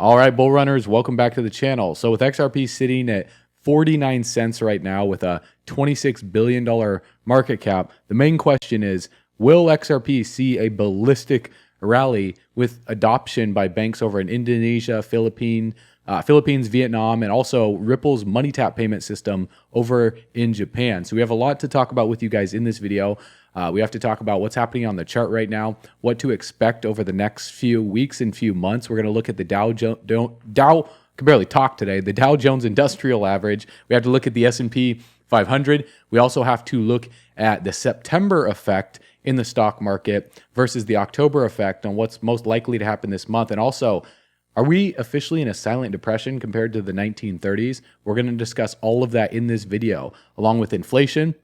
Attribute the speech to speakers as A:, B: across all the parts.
A: All right, bull runners, welcome back to the channel. So with XRP sitting at 49 cents right now with a $26 billion market cap, the main question is, will XRP see a ballistic rally with adoption by banks over in Indonesia, Philippines, Vietnam, and also Ripple's money tap payment system over in Japan? So we have a lot to talk about with you guys in this video. We have to talk about what's happening on the chart right now, what to expect over the next few weeks and few months. We're going to look at the Dow can barely talk today, the Dow Jones Industrial Average. We have to look at the S&P 500. We also have to look at the September effect in the stock market versus the October effect on what's most likely to happen this month. And also, are we officially in a silent depression compared to the 1930s? We're going to discuss all of that in this video, along with inflation,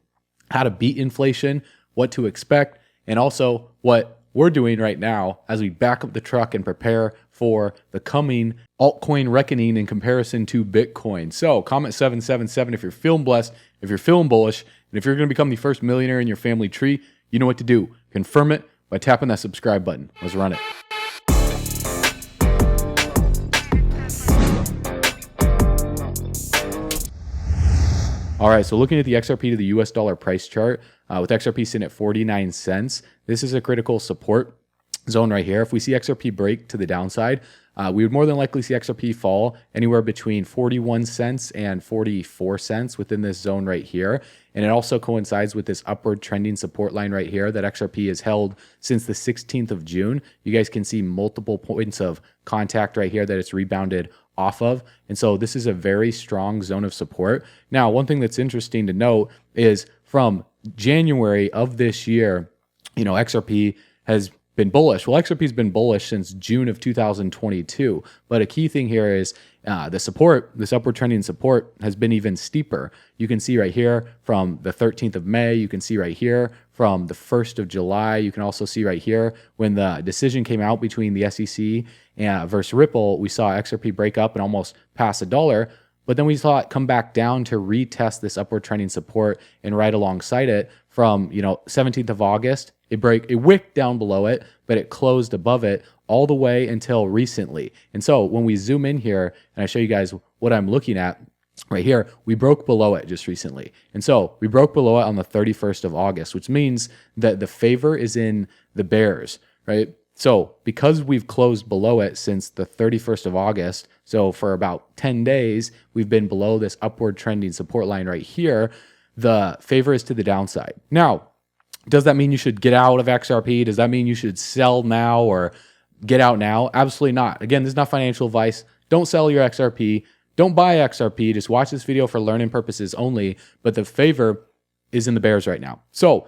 A: how to beat inflation, what to expect, and also what we're doing right now as we back up the truck and prepare for the coming altcoin reckoning in comparison to Bitcoin. So comment 777 if you're feeling blessed, if you're feeling bullish, and if you're going to become the first millionaire in your family tree, you know what to do. Confirm it by tapping that subscribe button. Let's run it. All right, so looking at the XRP to the US dollar price chart, with XRP sitting at 49 cents, this is a critical support zone right here. If we see XRP break to the downside, we would more than likely see XRP fall anywhere between 41 cents and 44 cents within this zone right here. And it also coincides with this upward trending support line right here that XRP has held since the 16th of June. You guys can see multiple points of contact right here that it's rebounded off of. And so this is a very strong zone of support. Now, one thing that's interesting to note is from January of this year, XRP has been bullish. Well, XRP has been bullish since June of 2022. But a key thing here is the support, this upward trending support has been even steeper. You can see right here from the 13th of May. You can see right here from the 1st of July. You can also see right here when the decision came out between the SEC versus Ripple, we saw XRP break up and almost pass $1. But then we saw it come back down to retest this upward trending support, and right alongside it from 17th of August, it wicked down below it, but it closed above it all the way until recently. And so when we zoom in here and I show you guys what I'm looking at right here, we broke below it just recently. And so we broke below it on the 31st of August, which means that the favor is in the bears, right? So because we've closed below it since the 31st of August, so for about 10 days, we've been below this upward trending support line right here, the favor is to the downside. Now, does that mean you should get out of XRP? Does that mean you should sell now or get out now? Absolutely not. Again, this is not financial advice. Don't sell your XRP. Don't buy XRP. Just watch this video for learning purposes only. But the favor is in the bears right now. So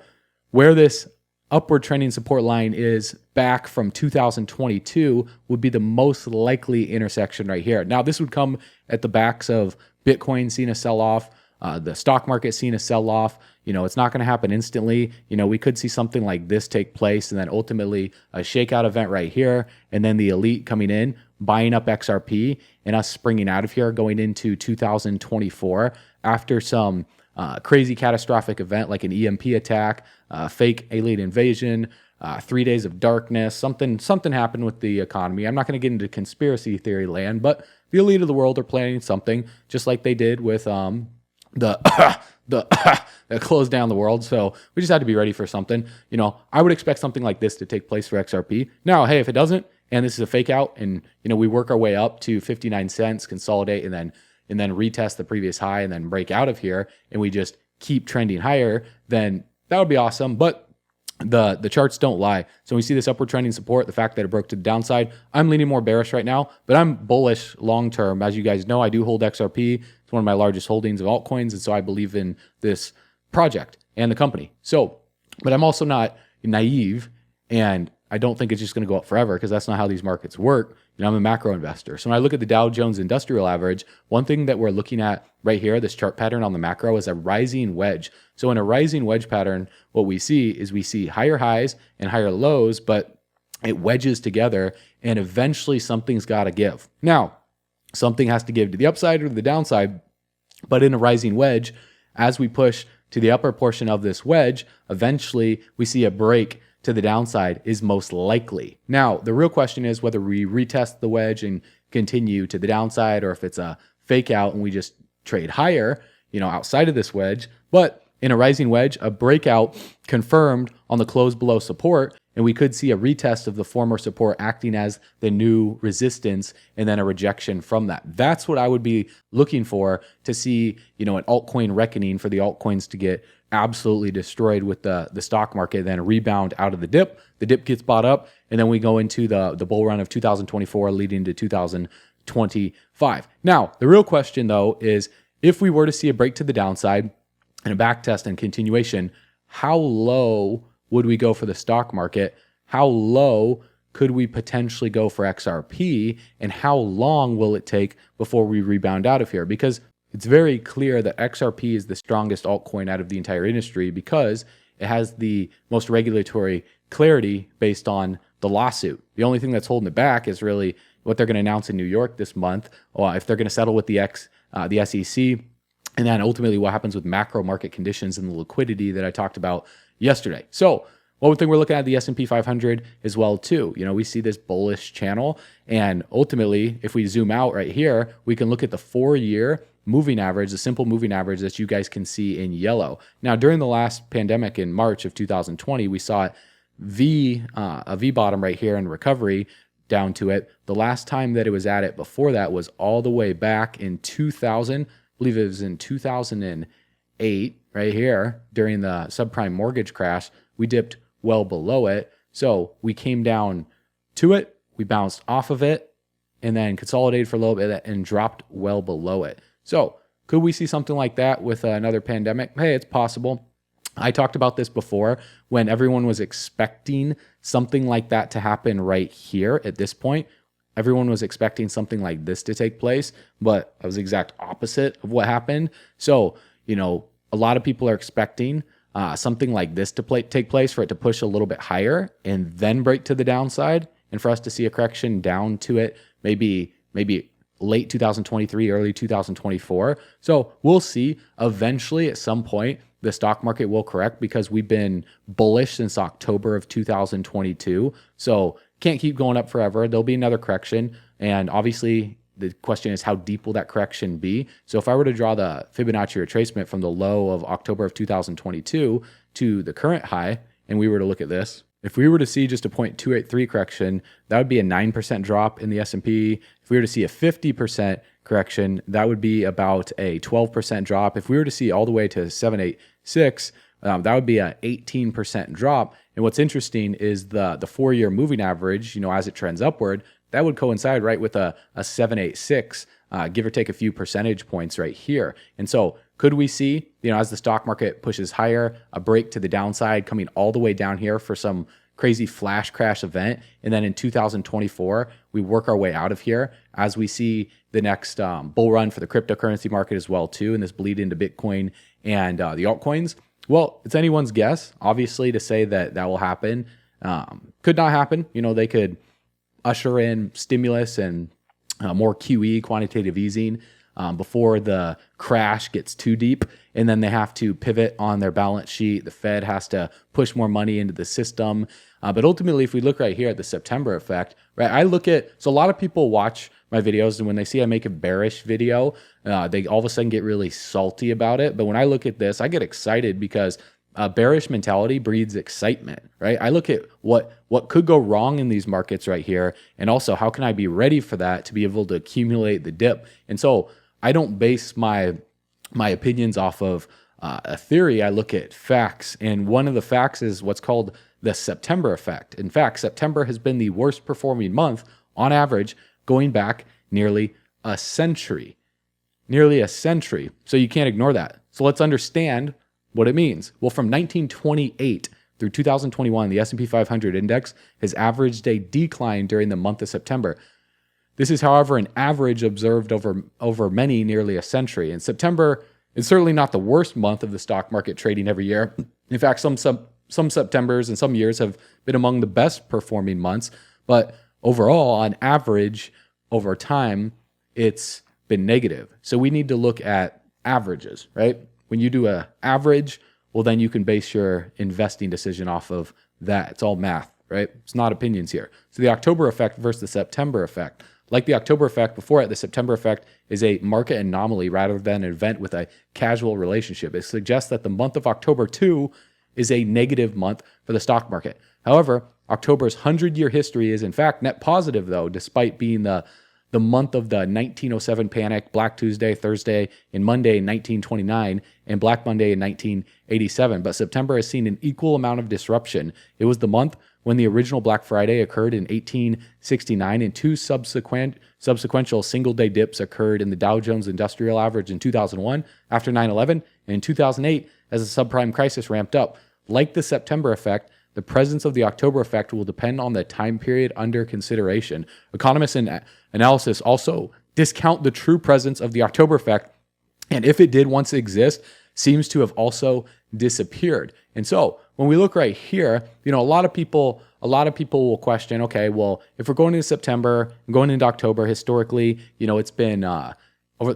A: where this upward trending support line is back from 2022 would be the most likely intersection right here. Now, this would come at the backs of Bitcoin seeing a sell-off, the stock market seeing a sell-off. It's not going to happen instantly. We could see something like this take place and then ultimately a shakeout event right here, and then the elite coming in, buying up XRP, and us springing out of here going into 2024 after some crazy catastrophic event like an EMP attack, fake alien invasion, 3 days of darkness, something happened with the economy. I'm not going to get into conspiracy theory land, but the elite of the world are planning something just like they did with that closed down the world. So we just had to be ready for something. I would expect something like this to take place for XRP. Now, hey, if it doesn't, and this is a fake out, and we work our way up to 59 cents, consolidate, and then retest the previous high, and then break out of here, and we just keep trending higher, then that would be awesome. But the charts don't lie. So we see this upward trending support, the fact that it broke to the downside. I'm leaning more bearish right now, but I'm bullish long term. As you guys know, I do hold XRP. It's one of my largest holdings of altcoins, and so I believe in this project and the company. So, but I'm also not naive, and I don't think it's just going to go up forever, because that's not how these markets work. I'm a macro investor. So when I look at the Dow Jones Industrial Average, one thing that we're looking at right here, this chart pattern on the macro, is a rising wedge. So in a rising wedge pattern, what we see is we see higher highs and higher lows, but it wedges together, and eventually something's got to give. Now, something has to give to the upside or to the downside, but in a rising wedge, as we push to the upper portion of this wedge, eventually we see a break to the downside is most likely. Now, the real question is whether we retest the wedge and continue to the downside or if it's a fake out and we just trade higher, outside of this wedge. But in a rising wedge, a breakout confirmed on the close below support, and we could see a retest of the former support acting as the new resistance and then a rejection from that. That's what I would be looking for to see, an altcoin reckoning for the altcoins to get absolutely destroyed with the stock market, then rebound out of the dip. The dip gets bought up, and then we go into the bull run of 2024 leading to 2025. Now, the real question though is if we were to see a break to the downside and a back test and continuation, how low would we go for the stock market? How low could we potentially go for XRP? And how long will it take before we rebound out of here? Because it's very clear that XRP is the strongest altcoin out of the entire industry because it has the most regulatory clarity based on the lawsuit. The only thing that's holding it back is really what they're going to announce in New York this month, or if they're going to settle with the SEC, and then ultimately what happens with macro market conditions and the liquidity that I talked about yesterday. So one thing we're looking at the S&P 500 as well too. We see this bullish channel, and ultimately, if we zoom out right here, we can look at the 4-year moving average, the simple moving average that you guys can see in yellow. Now, during the last pandemic in March of 2020, we saw it a V bottom right here in recovery down to it. The last time that it was at it before that was all the way back in 2000. I believe it was in 2008 right here during the subprime mortgage crash. We dipped well below it. So we came down to it, we bounced off of it, and then consolidated for a little bit and dropped well below it. So could we see something like that with another pandemic? Hey, it's possible. I talked about this before when everyone was expecting something like that to happen right here at this point. Everyone was expecting something like this to take place, but it was the exact opposite of what happened. So, a lot of people are expecting something like this to take place, for it to push a little bit higher and then break to the downside, and for us to see a correction down to it, maybe late 2023, early 2024. So we'll see eventually at some point the stock market will correct because we've been bullish since October of 2022. So can't keep going up forever. There'll be another correction. And obviously the question is, how deep will that correction be? So if I were to draw the Fibonacci retracement from the low of October of 2022 to the current high, and we were to look at this, if we were to see just a 0.283 correction, that would be a 9% drop in the S&P. If we were to see a 50% correction, that would be about a 12% drop. If we were to see all the way to 786, that would be an 18% drop. And what's interesting is the 4-year moving average, as it trends upward, that would coincide right with a 786, give or take a few percentage points right here. And so could we see, as the stock market pushes higher, a break to the downside coming all the way down here for some crazy flash crash event? And then in 2024, we work our way out of here as we see the next bull run for the cryptocurrency market as well too, and this bleed into Bitcoin and the altcoins. Well, it's anyone's guess, obviously, to say that will happen. Could not happen. They could usher in stimulus and more QE, quantitative easing, before the crash gets too deep, and then they have to pivot on their balance sheet. The Fed has to push more money into the system. But ultimately, if we look right here at the September effect, right, so a lot of people watch my videos, and when they see I make a bearish video, they all of a sudden get really salty about it. But when I look at this, I get excited because bearish mentality breeds excitement, right? I look at what could go wrong in these markets right here, and also how can I be ready for that to be able to accumulate the dip. And so I don't base my opinions off of a theory. I look at facts, and one of the facts is what's called the September effect. In fact, September has been the worst performing month on average going back nearly a century. So you can't ignore that. So let's understand what it means. Well, from 1928 through 2021, the S&P 500 index has averaged a decline during the month of September. This is, however, an average observed over nearly a century. And September is certainly not the worst month of the stock market trading every year. In fact, some Septembers and some years have been among the best performing months. But overall, on average, over time, it's been negative. So we need to look at averages, right? When you do an average, well, then you can base your investing decision off of that. It's all math, right? It's not opinions here. So the October effect versus the September effect. Like the October effect before it, the September effect is a market anomaly rather than an event with a causal relationship. It suggests that the month of October 2 is a negative month for the stock market. However, October's 100-year history is in fact net positive, though, despite being the month of the 1907 panic, Black Tuesday, Thursday, and Monday in 1929, and Black Monday in 1987. But September has seen an equal amount of disruption. It was the month when the original Black Friday occurred in 1869, and two subsequential single-day dips occurred in the Dow Jones Industrial Average in 2001 after 9/11, and in 2008 as the subprime crisis ramped up. Like the September effect, the presence of the October effect will depend on the time period under consideration. Economists and analysis also discount the true presence of the October effect, and if it did once exist, seems to have also disappeared. And so when we look right here, a lot of people will question, okay, well, if we're going into September and going into October, historically, it's been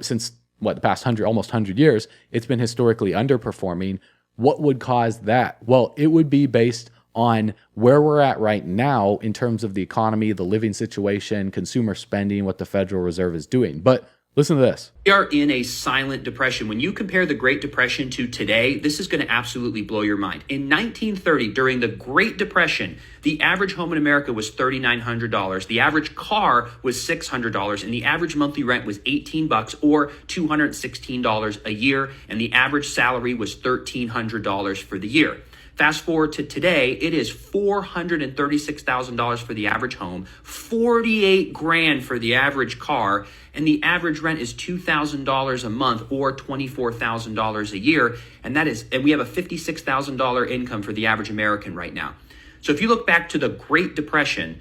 A: since the past almost 100 years, it's been historically underperforming. What would cause that? Well, it would be based on where we're at right now in terms of the economy, the living situation, consumer spending, what the Federal Reserve is doing. But listen to this.
B: We are in a silent depression. When you compare the Great Depression to today, this is going to absolutely blow your mind. In 1930, during the Great Depression, the average home in America was $3,900. The average car was $600, and the average monthly rent was $18 or $216 a year, and the average salary was $1,300 for the year. Fast forward to today, it is $436,000 for the average home, $48,000 for the average car, and the average rent is $2,000 a month or $24,000 a year, and we have a $56,000 income for the average American right now. So if you look back to the Great Depression,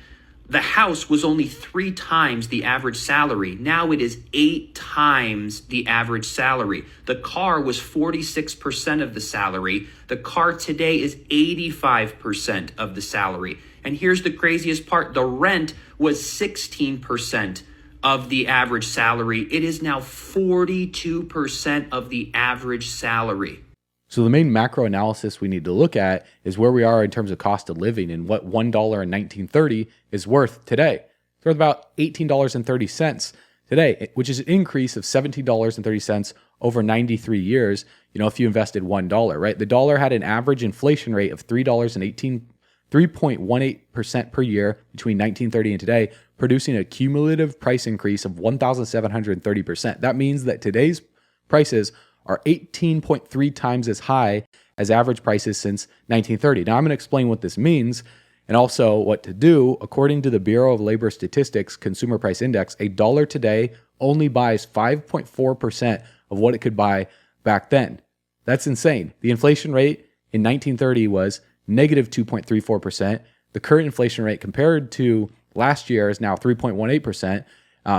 B: the house was only 3 times the average salary. Now it is 8 times the average salary. The car was 46% of the salary. The car today is 85% of the salary. And here's the craziest part. The rent was 16% of the average salary. It is now 42% of the average salary.
A: So the main macro analysis we need to look at is where we are in terms of cost of living and what $1 in 1930 is worth today. It's worth about $18.30 today, which is an increase of $17.30 over 93 years. If you invested $1, right? The dollar had an average inflation rate of $3.18% per year between 1930 and today, producing a cumulative price increase of 1,730%. That means that today's prices are 18.3 times as high as average prices since 1930. Now, I'm going to explain what this means and also what to do. According to the Bureau of Labor Statistics Consumer Price Index, a dollar today only buys 5.4% of what it could buy back then. That's insane. The inflation rate in 1930 was negative 2.34%. The current inflation rate compared to last year is now 3.18%.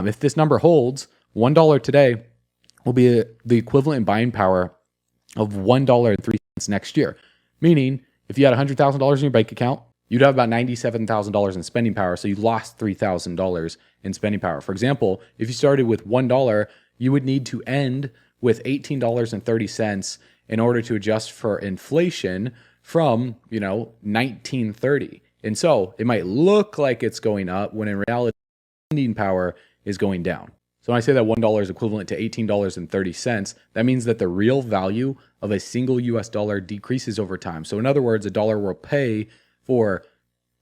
A: If this number holds, $1 today will be the equivalent buying power of $1.03 next year. Meaning, if you had $100,000 in your bank account, you'd have about $97,000 in spending power. So you lost $3,000 in spending power. For example, if you started with $1, you would need to end with $18.30 in order to adjust for inflation from, 1930. And so it might look like it's going up when in reality, spending power is going down. So when I say that $1 is equivalent to $18.30, that means that the real value of a single US dollar decreases over time. So in other words, a dollar will pay for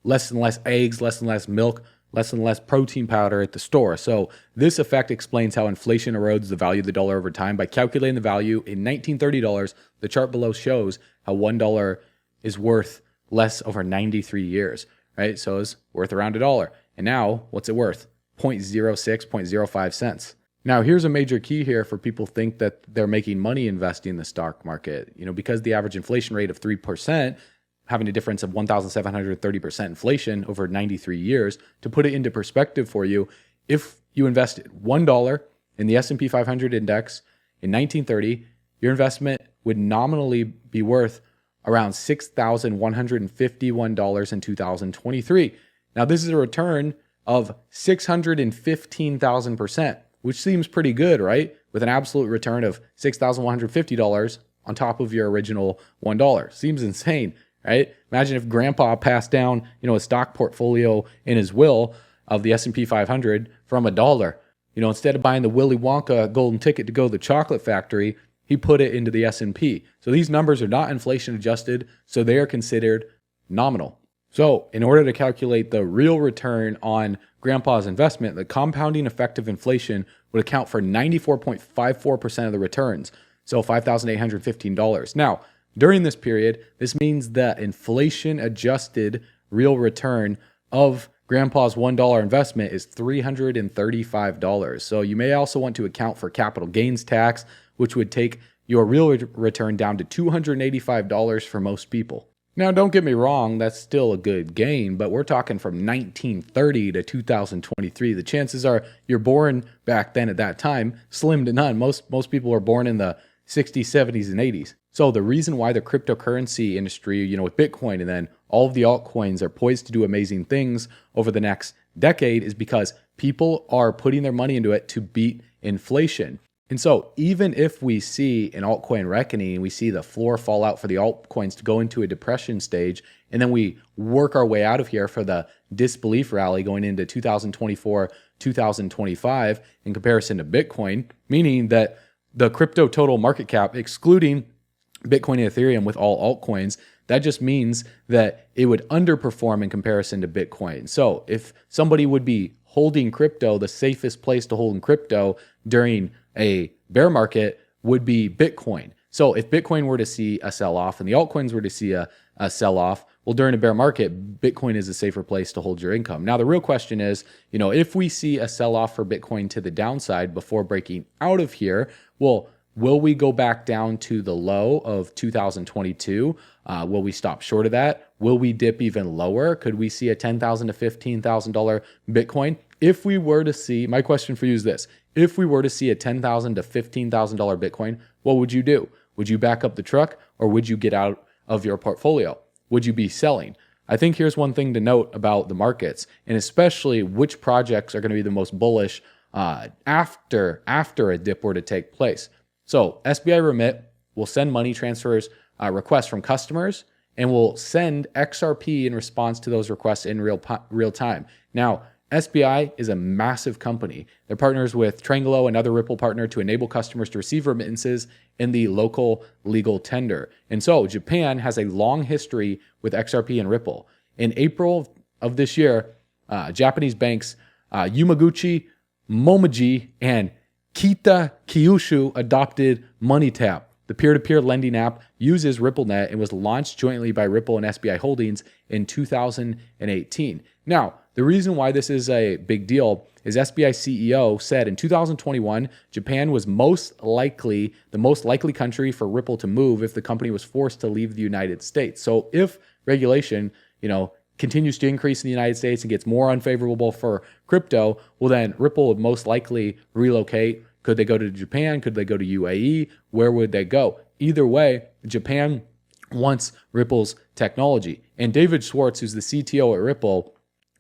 A: less and less eggs, less and less milk, less and less protein powder at the store. So this effect explains how inflation erodes the value of the dollar over time. By calculating the value in 1930 dollars, the chart below shows how $1 is worth less over 93 years, right? So it's worth around $1. And now what's it worth? 0.06, 0.05 cents. Now, here's a major key here for people think that they're making money investing in the stock market. Because the average inflation rate of 3%, having a difference of 1,730% inflation over 93 years, to put it into perspective for you, if you invested $1 in the S&P 500 index in 1930, your investment would nominally be worth around $6,151 in 2023. Now, this is a return of 615,000%, which seems pretty good, right? With an absolute return of $6,150 on top of your original $1. Seems insane, right? Imagine if grandpa passed down, a stock portfolio in his will, of the S&P 500 from $1. Instead of buying the Willy Wonka golden ticket to go to the chocolate factory, he put it into the S&P. So these numbers are not inflation adjusted, so they are considered nominal. So in order to calculate the real return on grandpa's investment, the compounding effect of inflation would account for 94.54% of the returns, so $5,815. Now, during this period, this means that inflation adjusted real return of grandpa's $1 investment is $335. So you may also want to account for capital gains tax, which would take your real return down to $285 for most people. Now, don't get me wrong, that's still a good gain, but we're talking from 1930 to 2023. The chances are you're born back then at that time, slim to none. Most people are born in the 60s, 70s, and 80s. So the reason why the cryptocurrency industry, with Bitcoin and then all of the altcoins are poised to do amazing things over the next decade is because people are putting their money into it to beat inflation. And so even if we see an altcoin reckoning, we see the floor fall out for the altcoins to go into a depression stage, and then we work our way out of here for the disbelief rally going into 2024, 2025 in comparison to Bitcoin, meaning that the crypto total market cap, excluding Bitcoin and Ethereum with all altcoins, that just means that it would underperform in comparison to Bitcoin. So if somebody would be holding crypto, the safest place to hold in crypto during a bear market would be Bitcoin. So if Bitcoin were to see a sell-off and the altcoins were to see a sell-off, well, during a bear market, Bitcoin is a safer place to hold your income. Now, the real question is, if we see a sell-off for Bitcoin to the downside before breaking out of here, well, will we go back down to the low of 2022? Will we stop short of that? Will we dip even lower? Could we see a $10,000 to $15,000 Bitcoin? If we were to see, my question for you is this: if we were to see a $10,000 to $15,000 Bitcoin, what would you do? Would you back up the truck or would you get out of your portfolio? Would you be selling? I think here's one thing to note about the markets, and especially which projects are going to be the most bullish after a dip were to take place. So SBI Remit will send money transfers requests from customers and will send XRP in response to those requests in real time. Now, SBI is a massive company. They're partners with Trangolo, another Ripple partner, to enable customers to receive remittances in the local legal tender. And so Japan has a long history with XRP and Ripple. In April of this year, Japanese banks Yumaguchi, Momoji, and Kita Kyushu adopted MoneyTap. The peer-to-peer lending app uses RippleNet and was launched jointly by Ripple and SBI Holdings in 2018. Now, the reason why this is a big deal is SBI CEO said in 2021, Japan was the most likely country for Ripple to move if the company was forced to leave the United States. So if regulation, continues to increase in the United States and gets more unfavorable for crypto, well then Ripple would most likely relocate. Could they go to Japan? Could they go to UAE? Where would they go? Either way, Japan wants Ripple's technology. And David Schwartz, who's the CTO at Ripple,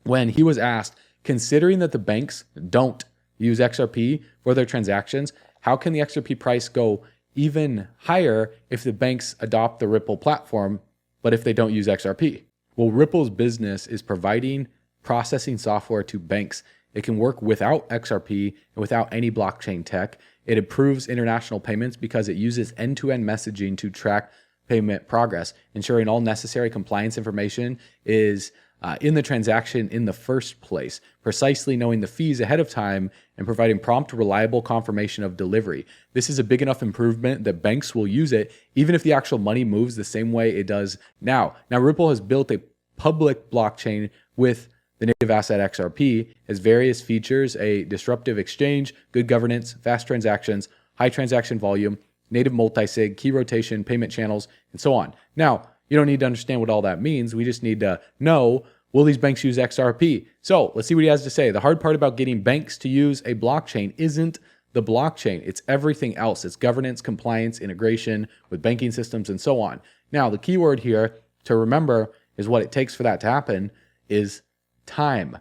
A: when he was asked, considering that the banks don't use XRP for their transactions, how can the XRP price go even higher if the banks adopt the Ripple platform, but if they don't use XRP? Well, Ripple's business is providing processing software to banks. It can work without XRP and without any blockchain tech. It improves international payments because it uses end-to-end messaging to track payment progress, ensuring all necessary compliance information is in the transaction in the first place, precisely knowing the fees ahead of time and providing prompt, reliable confirmation of delivery. This is a big enough improvement that banks will use it even if the actual money moves the same way it does now. Now, Ripple has built a public blockchain with the native asset XRP, has various features: a disruptive exchange, good governance, fast transactions, high transaction volume, native multi-sig, key rotation, payment channels, and so on. Now, you don't need to understand what all that means. We just need to know, will these banks use XRP? So let's see what he has to say. The hard part about getting banks to use a blockchain isn't the blockchain. It's everything else. It's governance, compliance, integration with banking systems, and so on. Now, the key word here to remember is what it takes for that to happen is time.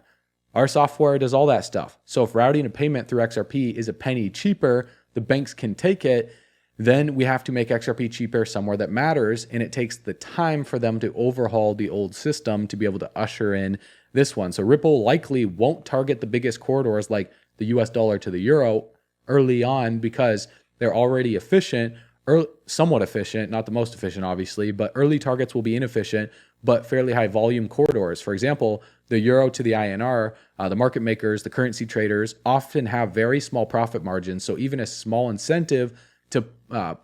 A: Our software does all that stuff. So if routing a payment through XRP is a penny cheaper, the banks can take it then we have to make XRP cheaper somewhere that matters, and it takes the time for them to overhaul the old system to be able to usher in this one. So Ripple likely won't target the biggest corridors like the US dollar to the euro early on because they're already efficient, or somewhat efficient, not the most efficient obviously, but early targets will be inefficient, but fairly high volume corridors. For example, the euro to the INR, the market makers, the currency traders often have very small profit margins. So even a small incentive to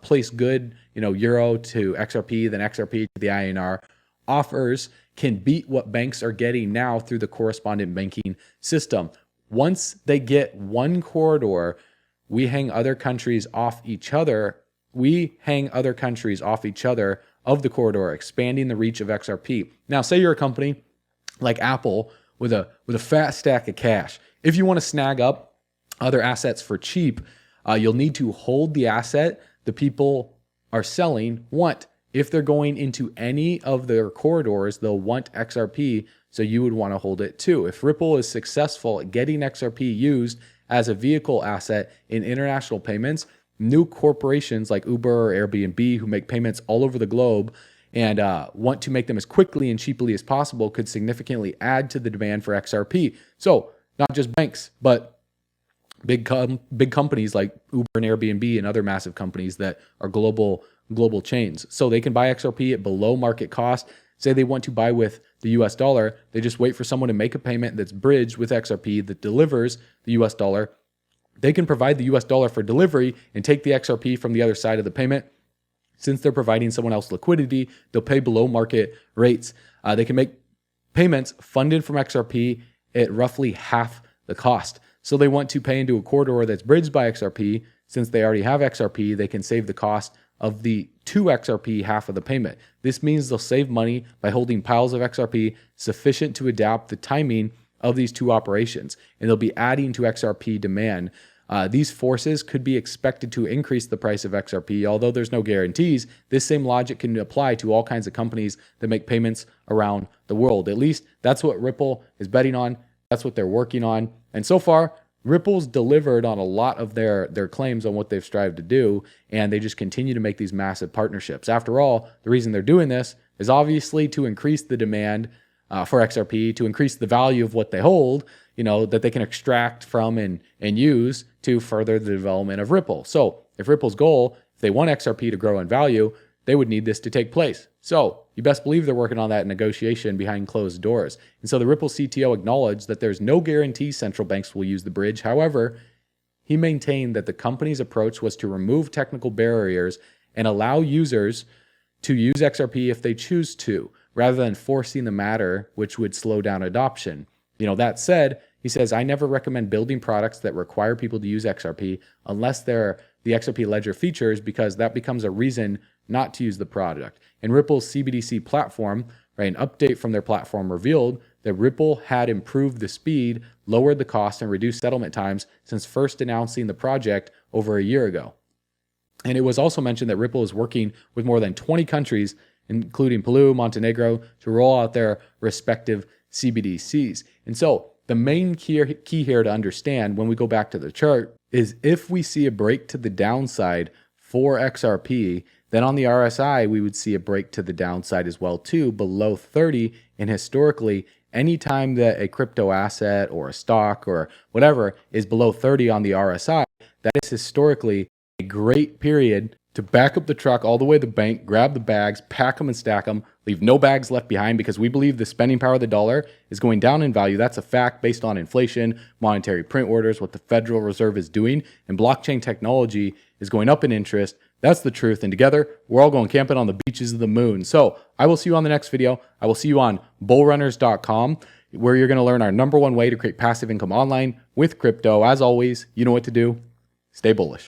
A: place good, euro to XRP, then XRP to the INR offers can beat what banks are getting now through the correspondent banking system. Once they get one corridor, we hang other countries off each other. We hang other countries off each other of the corridor, expanding the reach of XRP. Now, say you're a company like Apple with a fat stack of cash. If you want to snag up other assets for cheap, you'll need to hold the asset the people are selling want. If they're going into any of their corridors, they'll want XRP, so you would want to hold it too. If Ripple is successful at getting XRP used as a vehicle asset in international payments, new corporations like Uber or Airbnb who make payments all over the globe and want to make them as quickly and cheaply as possible could significantly add to the demand for XRP. So not just banks, but big companies like Uber and Airbnb and other massive companies that are global chains. So they can buy XRP at below market cost. Say they want to buy with the US dollar, they just wait for someone to make a payment that's bridged with XRP that delivers the US dollar. They can provide the US dollar for delivery and take the XRP from the other side of the payment. Since they're providing someone else liquidity, they'll pay below market rates. They can make payments funded from XRP at roughly half the cost. So they want to pay into a corridor that's bridged by XRP. Since they already have XRP, they can save the cost of the 2 XRP half of the payment. This means they'll save money by holding piles of XRP sufficient to adapt the timing of these two operations, and they'll be adding to XRP demand. These forces could be expected to increase the price of XRP, although there's no guarantees. This same logic can apply to all kinds of companies that make payments around the world. At least that's what Ripple is betting on. That's what they're working on. And so far, Ripple's delivered on a lot of their claims on what they've strived to do, and they just continue to make these massive partnerships. After all, the reason they're doing this is obviously to increase the demand for XRP, to increase the value of what they hold, that they can extract from and use to further the development of Ripple. So if Ripple's goal, if they want XRP to grow in value, they would need this to take place. So you best believe they're working on that negotiation behind closed doors. And so the Ripple CTO acknowledged that there's no guarantee central banks will use the bridge. However, he maintained that the company's approach was to remove technical barriers and allow users to use XRP if they choose to, rather than forcing the matter, which would slow down adoption. That said, he says, I never recommend building products that require people to use XRP unless they're the XRP ledger features, because that becomes a reason not to use the product. And Ripple's CBDC platform, an update from their platform revealed that Ripple had improved the speed, lowered the cost, and reduced settlement times since first announcing the project over a year ago. And it was also mentioned that Ripple is working with more than 20 countries, including Peru, Montenegro, to roll out their respective CBDCs. And so the main key here to understand when we go back to the chart is if we see a break to the downside for XRP, then on the RSI, we would see a break to the downside as well too, below 30. And historically, anytime that a crypto asset or a stock or whatever is below 30 on the RSI, that is historically a great period to back up the truck all the way to the bank, grab the bags, pack them and stack them, leave no bags left behind, because we believe the spending power of the dollar is going down in value. That's a fact based on inflation, monetary print orders, what the Federal Reserve is doing, and blockchain technology is going up in interest. That's the truth. And together, we're all going camping on the beaches of the moon. So I will see you on the next video. I will see you on bullrunners.com, where you're going to learn our #1 way to create passive income online with crypto. As always, you know what to do. Stay bullish.